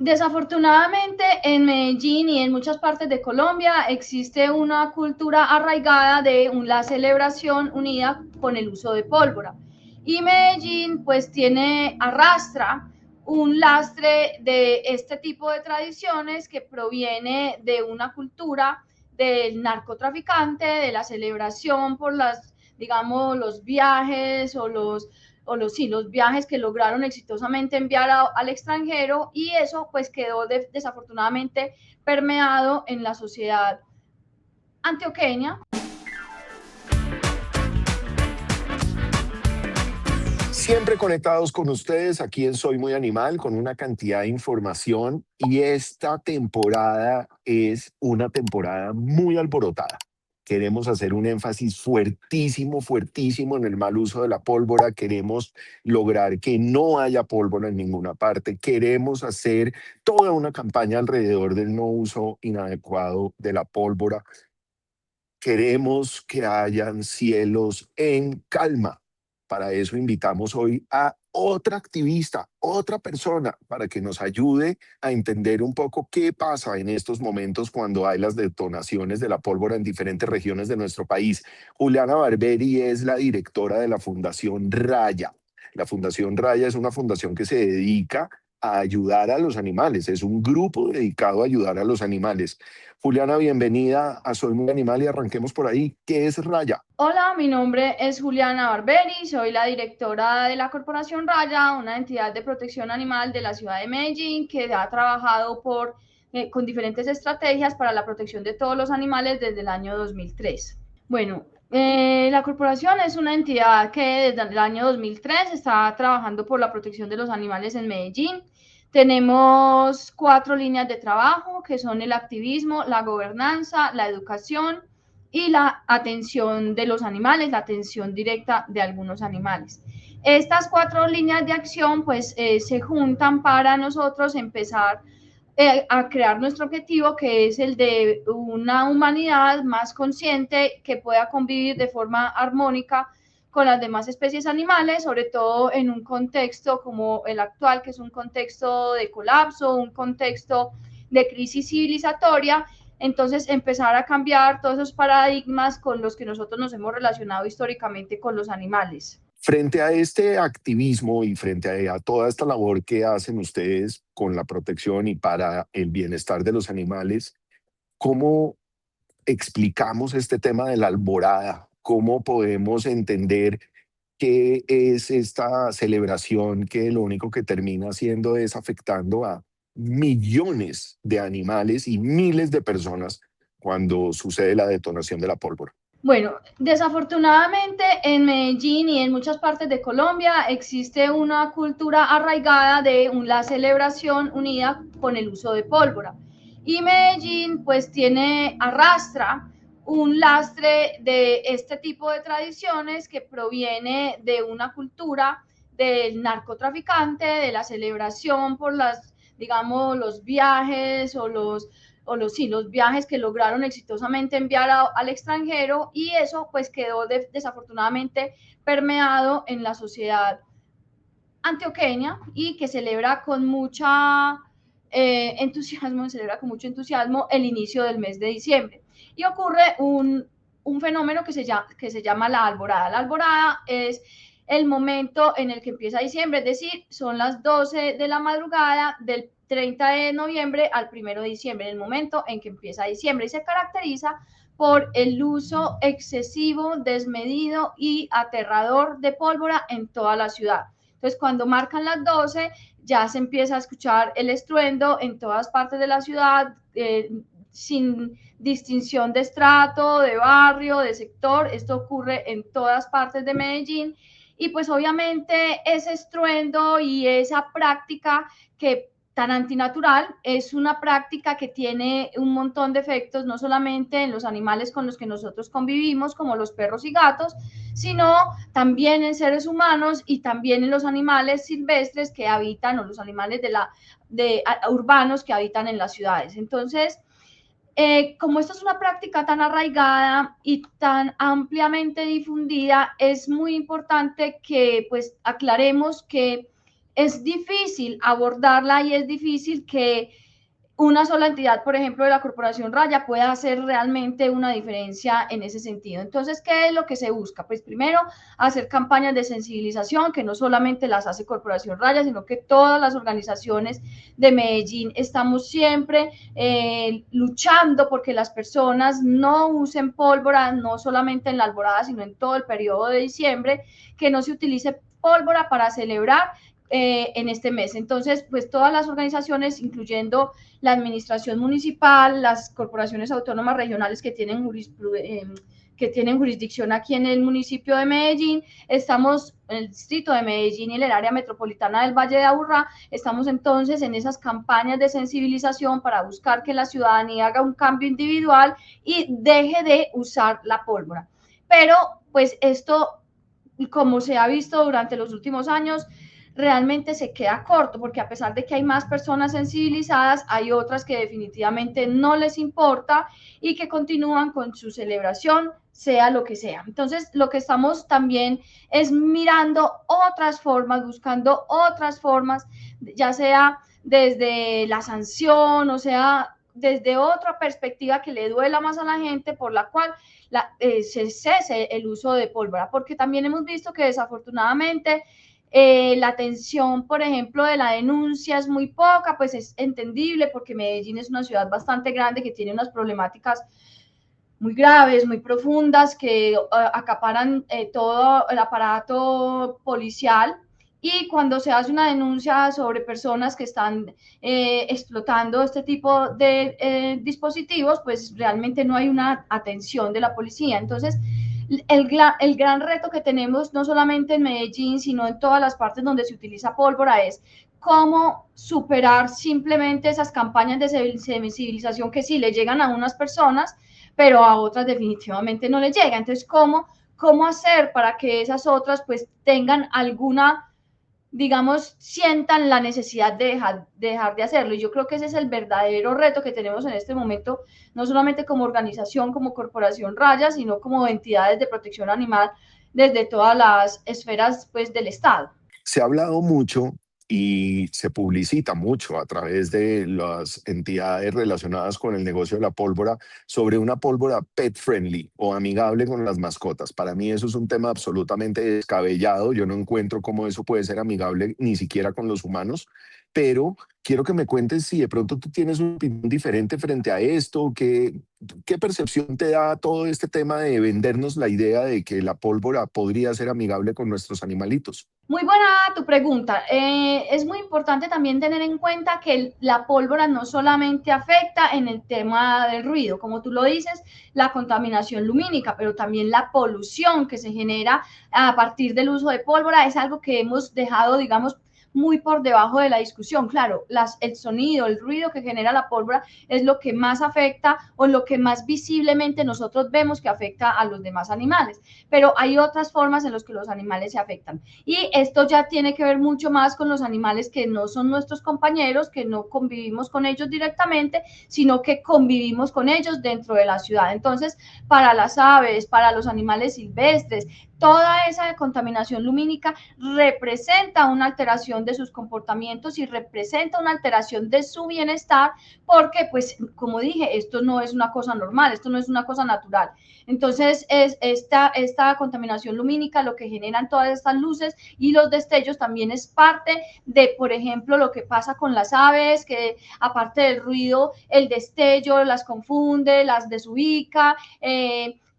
Desafortunadamente, en Medellín y en muchas partes de Colombia existe una cultura arraigada de la celebración unida con el uso de pólvora. Y Medellín pues arrastra un lastre de este tipo de tradiciones que proviene de una cultura del narcotraficante, de la celebración por digamos, los viajes los viajes que lograron exitosamente enviar al extranjero, y eso pues quedó desafortunadamente permeado en la sociedad antioqueña. Siempre conectados con ustedes aquí en Soy Muy Animal con una cantidad de información y esta temporada es una temporada muy alborotada. Queremos hacer un énfasis fuertísimo, fuertísimo en el mal uso de la pólvora. Queremos lograr que no haya pólvora en ninguna parte. Queremos hacer toda una campaña alrededor del no uso inadecuado de la pólvora. Queremos que hayan cielos en calma. Para eso invitamos hoy a otra activista, otra persona, para que nos ayude a entender un poco qué pasa en estos momentos cuando hay las detonaciones de la pólvora en diferentes regiones de nuestro país. Juliana Barberi es la directora de la Fundación Raya. La Fundación Raya es una fundación que se dedica a ayudar a los animales, es un grupo dedicado a ayudar a los animales. Juliana, bienvenida a Soy Muy Animal y arranquemos por ahí. ¿Qué es Raya? Hola, mi nombre es Juliana Barberi, soy la directora de la Corporación Raya, una entidad de protección animal de la ciudad de Medellín que ha trabajado con diferentes estrategias para la protección de todos los animales desde el año 2003. Bueno, la corporación es una entidad que desde el año 2003 está trabajando por la protección de los animales en Medellín. Tenemos 4 líneas de trabajo que son el activismo, la gobernanza, la educación y la atención de los animales, la atención directa de algunos animales. Estas 4 líneas de acción pues se juntan para nosotros empezar a crear nuestro objetivo, que es el de una humanidad más consciente que pueda convivir de forma armónica con las demás especies animales, sobre todo en un contexto como el actual, que es un contexto de colapso, un contexto de crisis civilizatoria. Entonces, empezar a cambiar todos esos paradigmas con los que nosotros nos hemos relacionado históricamente con los animales. Frente a este activismo y frente a toda esta labor que hacen ustedes con la protección y para el bienestar de los animales, ¿cómo explicamos este tema de la alborada? ¿Cómo podemos entender qué es esta celebración que lo único que termina haciendo es afectando a millones de animales y miles de personas cuando sucede la detonación de la pólvora? Bueno, desafortunadamente en Medellín y en muchas partes de Colombia existe una cultura arraigada de la celebración unida con el uso de pólvora. Y Medellín pues arrastra un lastre de este tipo de tradiciones que proviene de una cultura del narcotraficante, de la celebración por digamos, los viajes los viajes que lograron exitosamente enviar al extranjero, y eso pues quedó desafortunadamente permeado en la sociedad antioqueña y que celebra con mucho entusiasmo el inicio del mes de diciembre. Y ocurre un fenómeno que se llama la alborada. La alborada es el momento en el que empieza diciembre, es decir, son las 12 de la madrugada del 30 de noviembre al 1 de diciembre, el momento en que empieza diciembre, y se caracteriza por el uso excesivo, desmedido y aterrador de pólvora en toda la ciudad. Entonces, cuando marcan las 12, ya se empieza a escuchar el estruendo en todas partes de la ciudad, sin distinción de estrato, de barrio, de sector. Esto ocurre en todas partes de Medellín. Y pues obviamente ese estruendo y esa práctica que tan antinatural es una práctica que tiene un montón de efectos, no solamente en los animales con los que nosotros convivimos, como los perros y gatos, sino también en seres humanos y también en los animales silvestres que habitan, o los animales urbanos que habitan en las ciudades. Entonces, como esto es una práctica tan arraigada y tan ampliamente difundida, es muy importante que pues aclaremos que es difícil abordarla y es difícil que una sola entidad, por ejemplo, de la Corporación Raya, pueda hacer realmente una diferencia en ese sentido. Entonces, ¿qué es lo que se busca? Pues primero, hacer campañas de sensibilización, que no solamente las hace Corporación Raya, sino que todas las organizaciones de Medellín estamos siempre luchando porque las personas no usen pólvora, no solamente en la alborada, sino en todo el periodo de diciembre, que no se utilice pólvora para celebrar en este mes. Entonces, pues todas las organizaciones, incluyendo la administración municipal, las corporaciones autónomas regionales que tienen jurisdicción aquí en el municipio de Medellín, estamos en el distrito de Medellín y en el área metropolitana del Valle de Aburrá, estamos entonces en esas campañas de sensibilización para buscar que la ciudadanía haga un cambio individual y deje de usar la pólvora. Pero pues esto, como se ha visto durante los últimos años, realmente se queda corto, porque a pesar de que hay más personas sensibilizadas, hay otras que definitivamente no les importa y que continúan con su celebración, sea lo que sea. Entonces, lo que estamos también es mirando otras formas, buscando otras formas, ya sea desde la sanción, o sea, desde otra perspectiva que le duela más a la gente, por la cual se cese el uso de pólvora, porque también hemos visto que desafortunadamente la atención, por ejemplo, de la denuncia es muy poca, pues es entendible porque Medellín es una ciudad bastante grande que tiene unas problemáticas muy graves, muy profundas, que acaparan todo el aparato policial. Y cuando se hace una denuncia sobre personas que están explotando este tipo de dispositivos, pues realmente no hay una atención de la policía. Entonces, el gran reto que tenemos, no solamente en Medellín, sino en todas las partes donde se utiliza pólvora, es cómo superar simplemente esas campañas de sensibilización que sí le llegan a unas personas, pero a otras definitivamente no les llega. Entonces, ¿cómo hacer para que esas otras pues tengan alguna, digamos, sientan la necesidad dejar de hacerlo? Y yo creo que ese es el verdadero reto que tenemos en este momento, no solamente como organización, como Corporación Raya, sino como entidades de protección animal desde todas las esferas pues del Estado. Se ha hablado mucho y se publicita mucho a través de las entidades relacionadas con el negocio de la pólvora sobre una pólvora pet friendly o amigable con las mascotas. Para mí eso es un tema absolutamente descabellado. Yo no encuentro cómo eso puede ser amigable ni siquiera con los humanos, pero quiero que me cuentes si de pronto tú tienes una opinión diferente frente a esto, qué percepción te da todo este tema de vendernos la idea de que la pólvora podría ser amigable con nuestros animalitos. Muy buena tu pregunta. Es muy importante también tener en cuenta que la pólvora no solamente afecta en el tema del ruido, como tú lo dices, la contaminación lumínica, pero también la polución que se genera a partir del uso de pólvora es algo que hemos dejado, digamos, muy por debajo de la discusión. Claro, el sonido, el ruido que genera la pólvora es lo que más afecta o lo que más visiblemente nosotros vemos que afecta a los demás animales, pero hay otras formas en las que los animales se afectan. Y esto ya tiene que ver mucho más con los animales que no son nuestros compañeros, que no convivimos con ellos directamente, sino que convivimos con ellos dentro de la ciudad. Entonces, para las aves, para los animales silvestres, toda esa contaminación lumínica representa una alteración de sus comportamientos y representa una alteración de su bienestar, porque, pues, como dije, esto no es una cosa normal, esto no es una cosa natural. Entonces, esta contaminación lumínica, lo que generan todas estas luces y los destellos, también es parte de, por ejemplo, lo que pasa con las aves, que aparte del ruido, el destello las confunde, las desubica,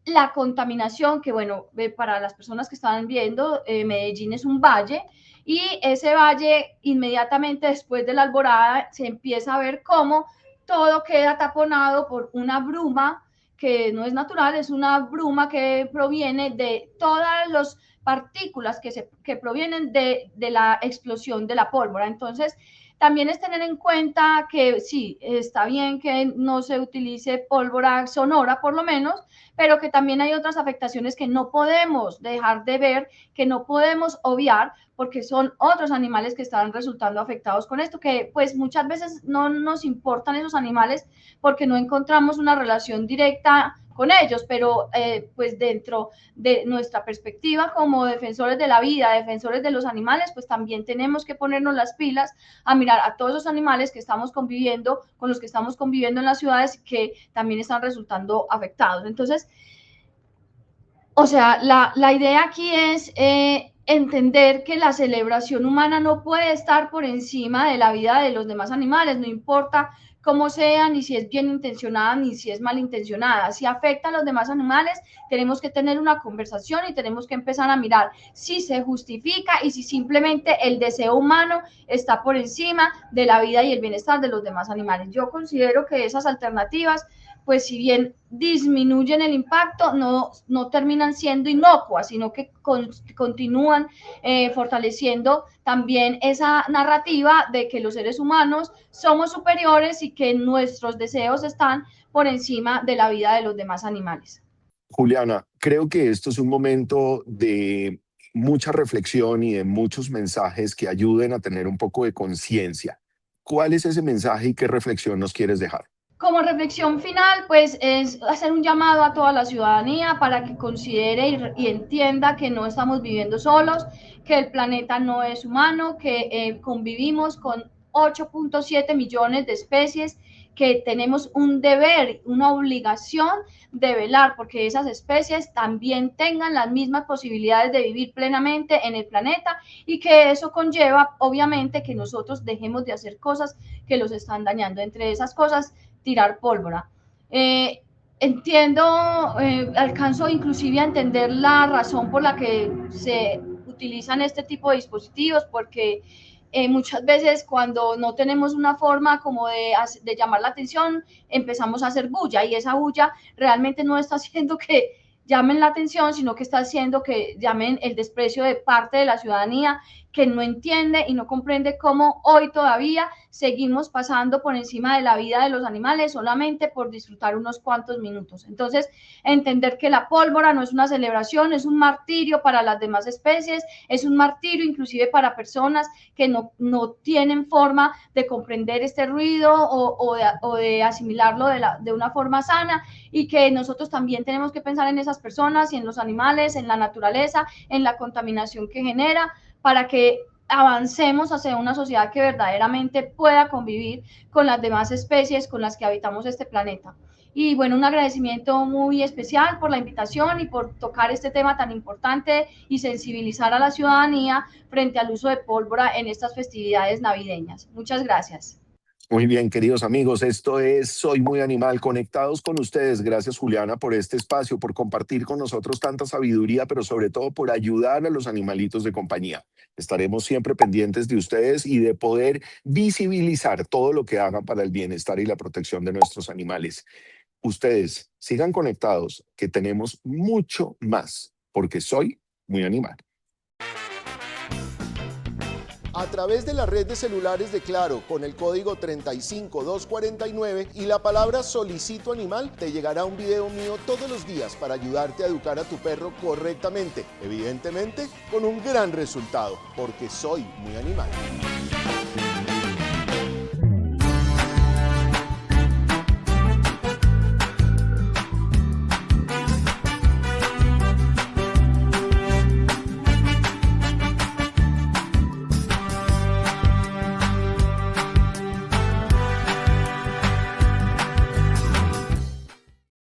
la contaminación, que bueno, para las personas que están viendo, Medellín es un valle, y ese valle inmediatamente después de la alborada se empieza a ver cómo todo queda taponado por una bruma que no es natural, es una bruma que proviene de todas las partículas que provienen de la explosión de la pólvora. Entonces, también es tener en cuenta que sí, está bien que no se utilice pólvora sonora por lo menos, pero que también hay otras afectaciones que no podemos dejar de ver, que no podemos obviar, porque son otros animales que están resultando afectados con esto, que pues muchas veces no nos importan esos animales porque no encontramos una relación directa con ellos, pero pues dentro de nuestra perspectiva como defensores de la vida, defensores de los animales, pues también tenemos que ponernos las pilas a mirar a todos esos animales que estamos conviviendo, con los que estamos conviviendo en las ciudades, que también están resultando afectados. Entonces, o sea, la idea aquí es entender que la celebración humana no puede estar por encima de la vida de los demás animales, no importa cómo sea, ni si es bien intencionada, ni si es malintencionada. Si afecta a los demás animales, tenemos que tener una conversación y tenemos que empezar a mirar si se justifica y si simplemente el deseo humano está por encima de la vida y el bienestar de los demás animales. Yo considero que esas alternativas, pues si bien disminuyen el impacto, no terminan siendo inocuas, sino que continúan fortaleciendo también esa narrativa de que los seres humanos somos superiores y que nuestros deseos están por encima de la vida de los demás animales. Juliana, creo que esto es un momento de mucha reflexión y de muchos mensajes que ayuden a tener un poco de conciencia. ¿Cuál es ese mensaje y qué reflexión nos quieres dejar? Como reflexión final, pues es hacer un llamado a toda la ciudadanía para que considere y entienda que no estamos viviendo solos, que el planeta no es humano, que convivimos con 8.7 millones de especies, que tenemos un deber, una obligación de velar porque esas especies también tengan las mismas posibilidades de vivir plenamente en el planeta, y que eso conlleva, obviamente, que nosotros dejemos de hacer cosas que los están dañando. Entre esas cosas, tirar pólvora. Entiendo, alcanzo inclusive a entender la razón por la que se utilizan este tipo de dispositivos, porque muchas veces cuando no tenemos una forma como de llamar la atención, empezamos a hacer bulla, y esa bulla realmente no está haciendo que llamen la atención, sino que está haciendo que llamen el desprecio de parte de la ciudadanía, que no entiende y no comprende cómo hoy todavía seguimos pasando por encima de la vida de los animales solamente por disfrutar unos cuantos minutos. Entonces, entender que la pólvora no es una celebración, es un martirio para las demás especies, es un martirio inclusive para personas que no tienen forma de comprender este ruido o de asimilarlo de una forma sana, y que nosotros también tenemos que pensar en esas personas y en los animales, en la naturaleza, en la contaminación que genera, para que avancemos hacia una sociedad que verdaderamente pueda convivir con las demás especies con las que habitamos este planeta. Y bueno, un agradecimiento muy especial por la invitación y por tocar este tema tan importante y sensibilizar a la ciudadanía frente al uso de pólvora en estas festividades navideñas. Muchas gracias. Muy bien, queridos amigos, esto es Soy Muy Animal, conectados con ustedes. Gracias, Juliana, por este espacio, por compartir con nosotros tanta sabiduría, pero sobre todo por ayudar a los animalitos de compañía. Estaremos siempre pendientes de ustedes y de poder visibilizar todo lo que hagan para el bienestar y la protección de nuestros animales. Ustedes sigan conectados, que tenemos mucho más, porque soy muy animal. A través de la red de celulares de Claro, con el código 35249 y la palabra Solicito Animal, te llegará un video mío todos los días para ayudarte a educar a tu perro correctamente, evidentemente con un gran resultado, porque soy muy animal.